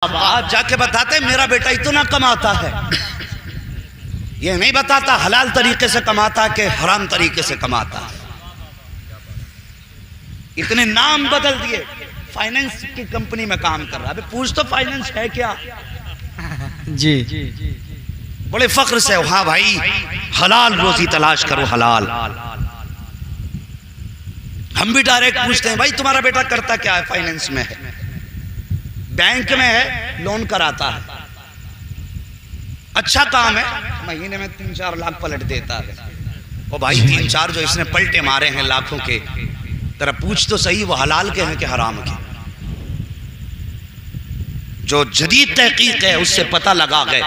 आप जाके बताते मेरा बेटा इतना कमाता है, ये नहीं बताता हलाल तरीके से कमाता कि हराम तरीके से कमाता है। इतने नाम बदल दिए, फाइनेंस की कंपनी में काम कर रहा है। पूछ तो फाइनेंस है क्या? जी बड़े फख्र से, हाँ भाई हलाल रोजी तलाश करो, हलाल। हम भी डायरेक्ट पूछते हैं भाई तुम्हारा बेटा करता क्या है? फाइनेंस में है, बैंक में है, लोन कराता है, अच्छा काम है, महीने में 3-4 लाख पलट देता है। ओ भाई 3-4 जो इसने पलटे मारे हैं लाखों के, तेरा पूछ तो सही वो हलाल के हैं कि हराम के? जो जदीद तहकीक है उससे पता लगा गए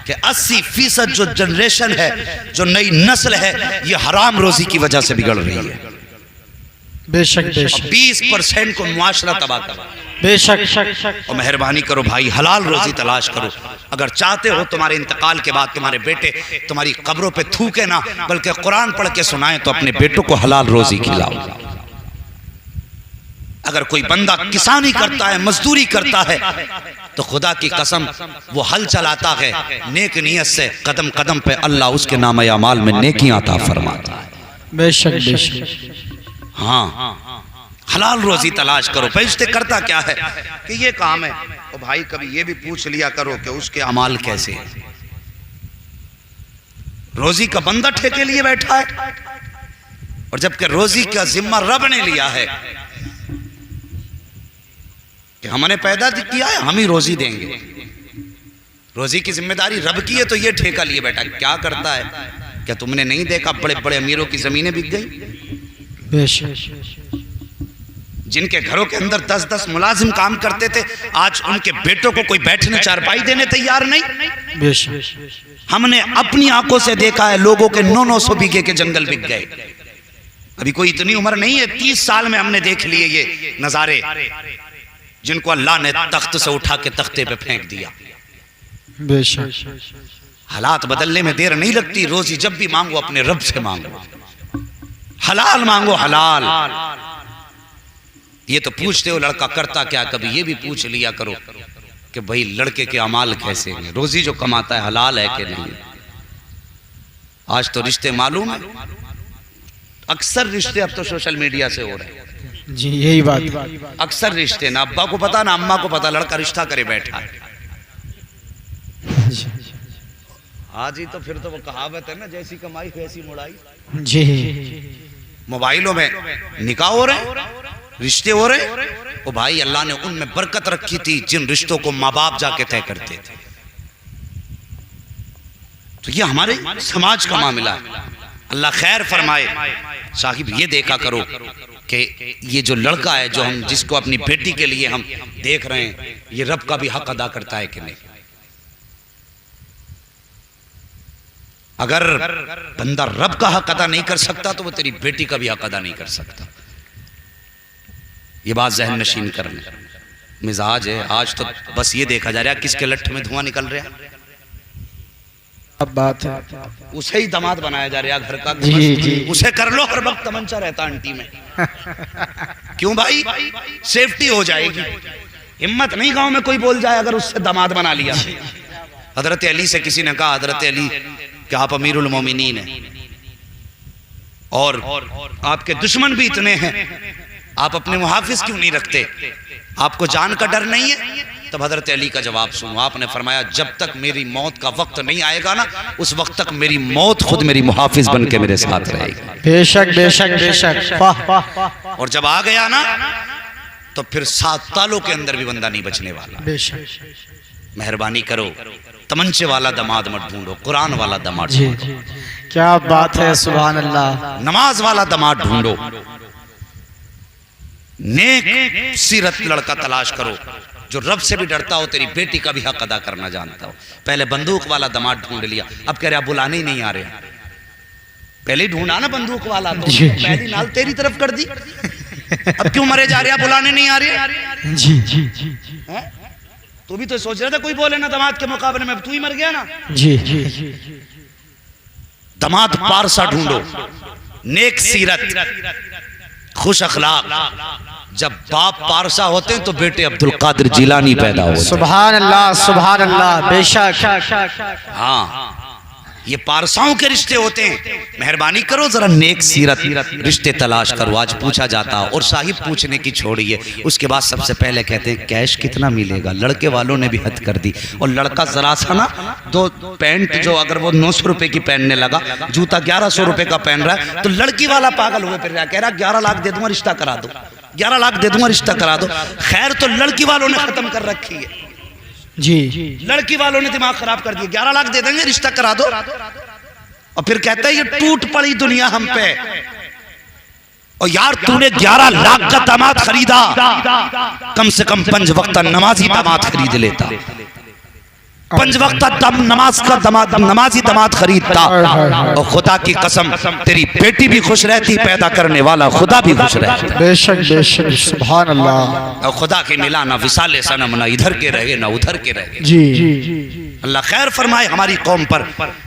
कि 80% जो जनरेशन है, जो नई नस्ल है, ये हराम रोजी की वजह से बिगड़ रही है। बेशक बेशक 20% को मुआशरा तबाह कर। बेशक और मेहरबानी करो भाई हलाल रोजी तलाश करो। अगर चाहते हो तुम्हारे इंतकाल के बाद तुम्हारे बेटे तुम्हारी कब्रों पे थूके ना, बल्कि कुरान पढ़ के सुनाए, तो अपने बेटों को हलाल रोजी खिलाओ। अगर कोई बंदा किसानी करता है, मजदूरी करता है, तो खुदा की कसम वो हल चलाता है नेक नियत से, कदम कदम पे अल्लाह उसके नाम अमाल में नेकियां अता फरमाता है। बेशक बेशक हाँ, हलाल रोजी तलाश करो। फरिश्ते करता क्या है कि ये काम है, तो भाई कभी ये भी पूछ लिया करो कि उसके अमाल कैसे हैं। रोजी का बंदा ठेके लिए बैठा है, और जबकि रोजी का जिम्मा रब ने लिया है कि हमने पैदा किया है, हम ही रोजी देंगे। रोजी की जिम्मेदारी रब की है, तो ये ठेका लिए बैठा। क्या करता है? क्या तुमने नहीं देखा बड़े बड़े अमीरों की जमीनें बिक गई? जिनके घरों के अंदर 10-10 मुलाजिम काम करते थे, आज उनके बेटों को कोई बैठने चारपाई देने तैयार नहीं। हमने अपनी आंखों से देखा है, लोगों के 900 बीघे के जंगल बिक गए। अभी कोई इतनी उम्र नहीं है, 30 साल में हमने देख लिए ये नजारे, जिनको अल्लाह ने तख्त से उठा के तख्ते पे फेंक दिया। हालात बदलने में देर नहीं लगती। रोजी जब भी मांगो अपने रब से मांगो, हलाल मांगो, हलाल। ये तो पूछते हो लड़का करता क्या, कभी ये भी पूछ लिया करो कि भाई लड़के के अमाल कैसे हैं, रोजी जो कमाता है हलाल है कि नहीं। आज तो रिश्ते मालूम है, अक्सर रिश्ते अब तो सोशल मीडिया से हो रहे हैं। जी यही बात, अक्सर रिश्ते ना अब्बा को पता ना अम्मा को पता, लड़का रिश्ता करे बैठा है। आज ही तो फिर तो वो कहावत है ना, जैसी कमाई वैसी मुड़ाई। जी मोबाइलों में निकाह हो रहे, रिश्ते हो रहे। ओ भाई अल्लाह ने उनमें बरकत रखी थी जिन रिश्तों को माँ बाप जाके तय करते थे। तो ये हमारे समाज का मामला है। अल्लाह खैर फरमाए। साहिब ये देखा करो कि ये जो लड़का है, जो हम जिसको अपनी बेटी के लिए हम देख रहे हैं, ये रब का भी हक अदा करता है कि नहीं। अगर बंदा रब का हक अदा नहीं कर सकता, तो वो तेरी बेटी का भी हक अदा नहीं कर सकता। ये बात जहन नशीन करने मिजाज है। आज तो बस ये देखा जा रहा है किसके लठ में धुआं निकल रहा है, अब बात है उसे ही दामाद बनाया जा रहा है घर का। जी। उसे कर लो, हर वक्त तमंचा रहता आंटी में। क्यों भाई? सेफ्टी हो जाएगी। हिम्मत नहीं गांव में कोई बोल जाए अगर उससे दामाद बना लिया। हजरत अली से किसी ने कहा, हजरत अली कि आप अमीरुल मोमिनीन हैं और आपके दुश्मन भी इतने हैं, आप अपने मुहाफिज क्यों नहीं रखते? आपको जान का डर नहीं है? तब हजरत अली का जवाब सुनो। आपने फरमाया, जब तक मेरी मौत का वक्त नहीं आएगा ना, उस वक्त तक मेरी मौत खुद मेरी मुहाफिज बन के मेरे साथ रहेगी। बेशक बेशक बेशक। और जब आ गया ना, तो फिर 7 सालों के अंदर भी बंदा नहीं बचने वाला। बेशक मेहरबानी करो, तमंचे वाला दामाद मत ढूंढो, कुरान वाला दामाद ढूंढो। क्या बात है, सुभान अल्लाह। नमाज वाला दामाद ढूंढो, नेक सीरत लड़का तलाश करो, जो रब से भी डरता हो, तेरी बेटी का भी हक अदा करना जानता हो। पहले बंदूक वाला दामाद ढूंढ लिया, अब कह रहे आप बुलाने ही नहीं आ रहे। पहले ही ढूंढा ना बंदूक वाला, तो पहली नाल तेरी तरफ कर दी। अब क्यों मरे जा रहे हैं, बुलाने नहीं आ रहे? जी जी तू भी तो सोच रहा था कोई बोले ना दामाद के मुकाबले में, तू ही मर गया ना। जी दामाद पारसा ढूंढो, नेक सीरत, खुश अखलाक, जब बाप पारसा होते हैं तो बेटे अब्दुल कादिर जिलानी पैदा होते हैं। सुभान अल्लाह बेशक। हाँ, ये पारसाओं के रिश्ते होते हैं। मेहरबानी करो जरा नेक सीरत रिश्ते तलाश करो। आज पूछा जाता और साहिब पूछने की छोड़िए, उसके बाद सबसे पहले कहते हैं कैश कितना मिलेगा। लड़के वालों ने भी हद कर दी। और लड़का जरा सा ना दो पैंट जो अगर वो 900 रुपए की पहनने लगा, जूता 1100 रुपए का पहन रहा है, तो लड़की वाला पागल हुए फिर रहा, कह रहा 11 लाख दे दूंगा रिश्ता करा दो, 11 लाख दे दूंगा रिश्ता करा दो। खैर तो लड़की वालों ने खत्म कर रखी है जी, लड़की वालों ने दिमाग खराब कर दिया। 11 लाख दे देंगे रिश्ता करा दो। और फिर कहते हैं ये टूट पड़ी दुनिया हम पे। और यार तूने 11 लाख का दामाद खरीदा, कम से कम 5 वक्त नमाजी दामाद खरीद लेता। 5 वक्त नमाज का नमाजी दामाद खरीदता। और खुदा की कसम तेरी बेटी भी खुश रहती, पैदा करने वाला खुदा भी खुश रहता। बेशक बेशक, सुभान अल्लाह। और खुदा के मिला ना विसाले सनम, ना इधर के रहे ना उधर के रहे। जी, अल्लाह खैर फरमाए हमारी कौम पर।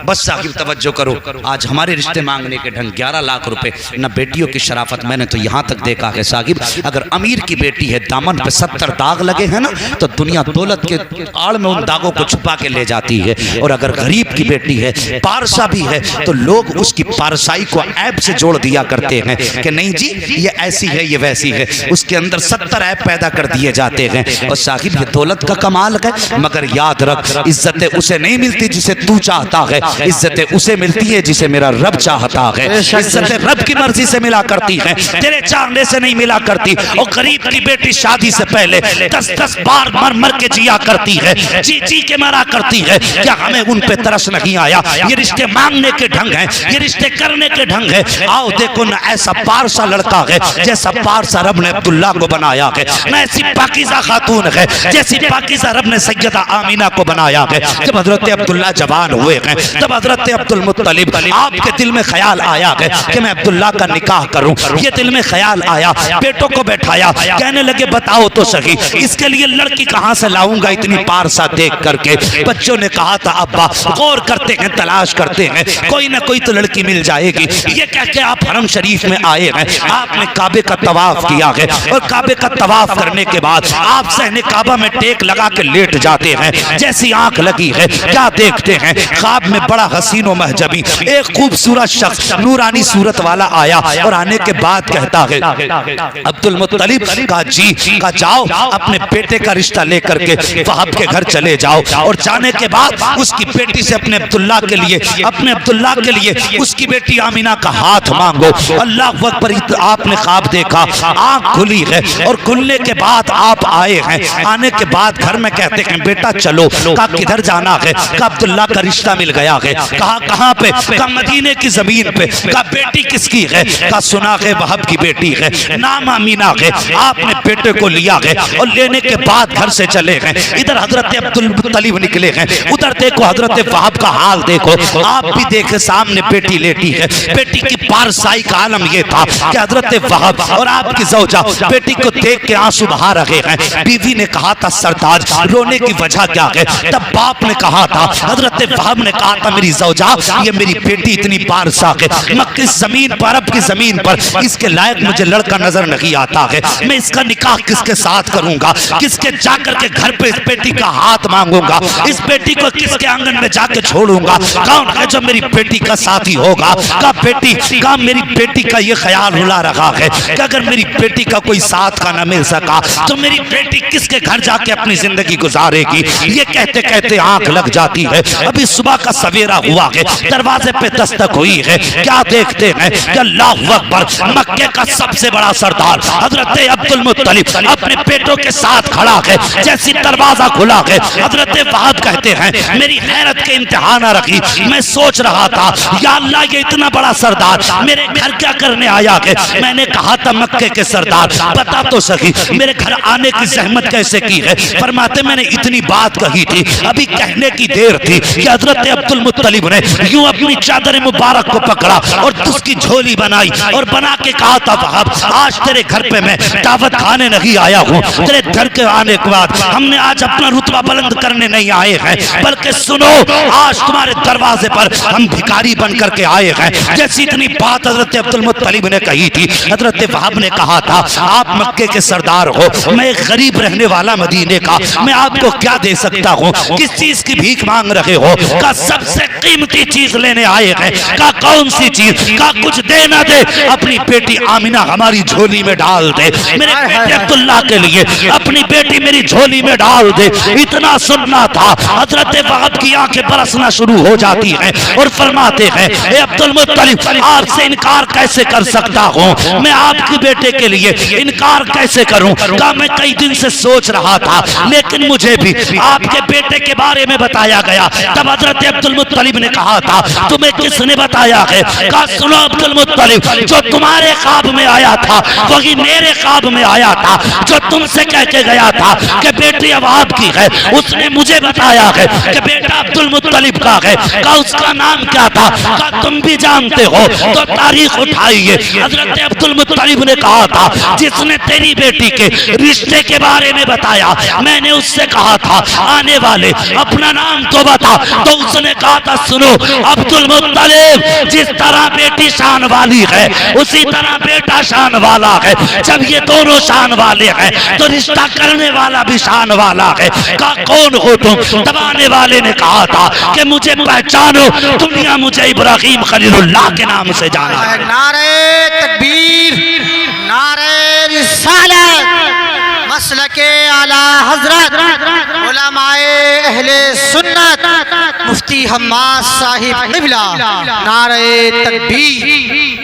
बस साहिब तवज्जो करो, आज हमारे रिश्ते मांगने के ढंग 11 लाख रुपए, न बेटियों की शराफत। मैंने तो यहाँ तक देखा है साहिब, अगर अमीर की बेटी है दामन पे 70 दाग लगे हैं ना, तो दुनिया दौलत के आड़ में उन दागों को छुपा के ले जाती है। और अगर गरीब की बेटी है, पारसा भी है, तो लोग उसकी पारसाई को ऐब से जोड़ दिया करते हैं कि नहीं जी ये ऐसी है ये वैसी है, उसके अंदर 70 ऐब पैदा कर दिए जाते हैं। और साहिब ये दौलत का कमाल है, मगर याद रख इज्जत उसे नहीं मिलती जिसे तू चाहता है, इज्जत उसे मिलती है जिसे मेरा रब चाहता है। इज्जत रब की मर्जी से मिला करती है, तेरे चाहने से नहीं मिला करती। और गरीब की बेटी शादी से पहले 10-10 बार मर मर के जिया करती है, जी जी के मरा करती है। क्या हमें उन पे तरस नहीं आया? ये रिश्ते मांगने के ढंग है, ये रिश्ते करने के ढंग है। आओ देखो ना, ऐसा पारसा लड़का है जैसा पारसा रब ने अब्दुल्ला को बनाया है, ना ऐसी पाकीज़ा खातून है जैसी पाकीज़ा रब ने सैयदा आमीना को बनाया है। जब हजरत अब्दुल्ला जवान हुए हैं, तब हजरत अब्दुल मुत्तलिब आपके दिल में ख्याल आया है कि मैं अब्दुल्ला का निकाह करूं। ये दिल में ख्याल आया, बेटों को बैठाया, कहने लगे बताओ तो सही इसके लिए लड़की कहां से लाऊंगा इतनी पारसा देख करके। बच्चों ने कहा था अब्बा गौर करते हैं, तलाश करते हैं, कोई ना कोई तो लड़की मिल जाएगी। ये कह के आप हरम शरीफ में आए हैं, आपने काबे का तवाफ किया है, और काबे का तवाफ करने के बाद आप सहने काबा में टेक लगा के लेट जाते हैं। जैसी आंख लगी है, क्या देखते हैं? ख्वाब में बड़ा हसीन और महजबी एक खूबसूरत शख्स नूरानी सूरत वाला आया, और आने के बाद कहता है अब्दुल मुत्तलिब का जी का जाओ अपने बेटे का रिश्ता लेकर के वहाब के घर चले जाओ, और जाने के बाद उसकी बेटी से अपने अब्दुल्ला के लिए उसकी बेटी आमीना का हाथ मांगो। अल्लाह अकबर, आपने ख्वाब देखा, आंख खुली है, और खुलने के बाद आप आए हैं। आने के बाद घर में कहते हैं बेटा चलो। का किधर जाना है? का अब्दुल्ला का रिश्ता मिल गया है। कहा कहां पे? का मदीने की जमीन पे। का बेटी किसकी है? का सुना है वहाब की बेटी है, नाम आमीना है। आपने बेटे को लिया है, और लेने के बाद घर से चले गए। इधर हजरत अब्दुल मुत्तलिब निकले हैं, उधर देखो हजरत वहाब का हाल देखो। आप भी देखे सामने बेटी लेटी है। बेटी की पारसाई का आलम यह था कि हजरत वहाब और आपकी ज़ौजा बेटी को देख के आंसू बहा रहे हैं। बीवी ने कहा था सरताज रोने की वजह क्या है? तब बाप ने कहा था, हजरत वहाब ने कहा था मेरी ज़ौजा ये मेरी बेटी इतनी पारसा है, मक्के की जमीन पर, अरब की जमीन पर इसके लायक मुझे लड़का नजर नहीं आता है। मैं इसका निकाह किसके साथ करूंगा? किसके जाकर के घर पे इस बेटी का हाथ मांगूंगा? इस बेटी को किसके आंगन में जाके छोड़ूंगा? कौन है जो मेरी बेटी का साथी होगा? का मेरी बेटी का ये ख्याल रुला रहा है कि अगर मेरी बेटी का कोई साथ का न मिल सका तो मेरी बेटी किसके घर जाके अपनी जिंदगी गुजारेगी? ये कहते कहते आंख लग जाती है। अभी सुबह का सवेरा हुआ है, दरवाजे पे दस्तक हुई है। क्या देखते हैं कि अल्लाहु अकबर, मक्के का सबसे बड़ा सरदार हजरत अब्दुल मुत्तलिब अपने बेटों के साथ खड़ा है। जैसी दरवाजा खुला है, हजरत वहाब कहते हैं मेरी हैरत के इंतहा न रखी। मैं सोच रहा था या अल्लाह ये इतना बड़ा सरदार मेरे घर क्या करने आया है? मैंने कहा था मक्के के सरदार बता तो सही मेरे घर आने की जहमत कैसे की है? फरमाते मैंने इतनी बात कही थी, अभी कहने की देर थी कि हजरत अब्दुल मुत्तलिब ने यूं अपनी चादर मुबारक को पकड़ा और उसकी झोली बनाई और बना के कहा था, वहाब आज तेरे घर पे मैं दावत खाने नहीं आया हूँ, तेरे घर के आने के बाद हमने आज अपना रुतबा बुलंद करने नहीं आए हैं, बल्कि सुनो आज तुम्हारे दरवाजे पर हम भिखारी बन करके आए हैं। जैसी इतनी बात हजरत अब्दुल मुत्तलिब ने कही थी, हजरत वहाब ने कहा था, आप मक्के के सरदार हो, मैं एक गरीब रहने वाला मदीने का, मैं आपको क्या दे सकता हूँ, किस चीज की भीख मांग रहे हो? का सबसे कीमती चीज लेने आए हैं। का कौन सी चीज? का कुछ दे ना दे, अपनी बेटी आमिना हमारी झोली में डाल दे, मेरे बेटे अब्दुल्ला के लिए अपनी बेटी मेरी झोली में डाल दे। इतना सुनना था, हजरत वहाब की आंखें बरसना शुरू हो जाती हैं और फरमाते हैं, ए अब्दुल मुत्तलिब आपसे इनकार कैसे कर सकता हूँ, मैं आपके बेटे के लिए इनकार कैसे करूं? का मैं कई दिन से सोच रहा था, लेकिन मुझे भी आपके बेटे के बारे में बताया गया। तब हजरत अब्दुल मुत्तलिब ने कहा था, तुम्हें किसने बताया है? कहा सुनो अब्दुल मुत्तलिब, जो तुम्हारे ख्वाब में आया था वही मेरे ख्वाब में आया था। जो तुमसे कह के गया था कि बेटी अब आपकी है, उसने मुझे बताया है कि बेटा अब्दुल मुत्तलिब का है। का उसका नाम क्या था? का तुम भी जानते हो तो तारीख उठाइए। हजरत अब्दुल मुत्तलिब ने कहा था, जिसने तेरी बेटी के रिश्ते के बारे में बताया, मैंने उससे कहा था आने वाले अपना नाम तो बता, तो उसने कहा था, सुनो अब्दुल मुत्तलिब, जिस तरह बेटी शान वाली है उसी तरह बेटा शान वाला है। जब ये दोनों शान वाले हैं तो रिश्ता करने वाला भी शान वाला है। का कौन हो तुम? दबाने वाले ने कहा था कि मुझे पहचानो, दुनिया मुझे इब्राहिम खलीलुल्लाह के नाम से जाना है। नारे तकबीर, नारे रिसालत, मसलके आला हजरत उलमाए अहले सुन्नत मुफ्ती हम्माद साहिब क़िबला, नारे तकबीर।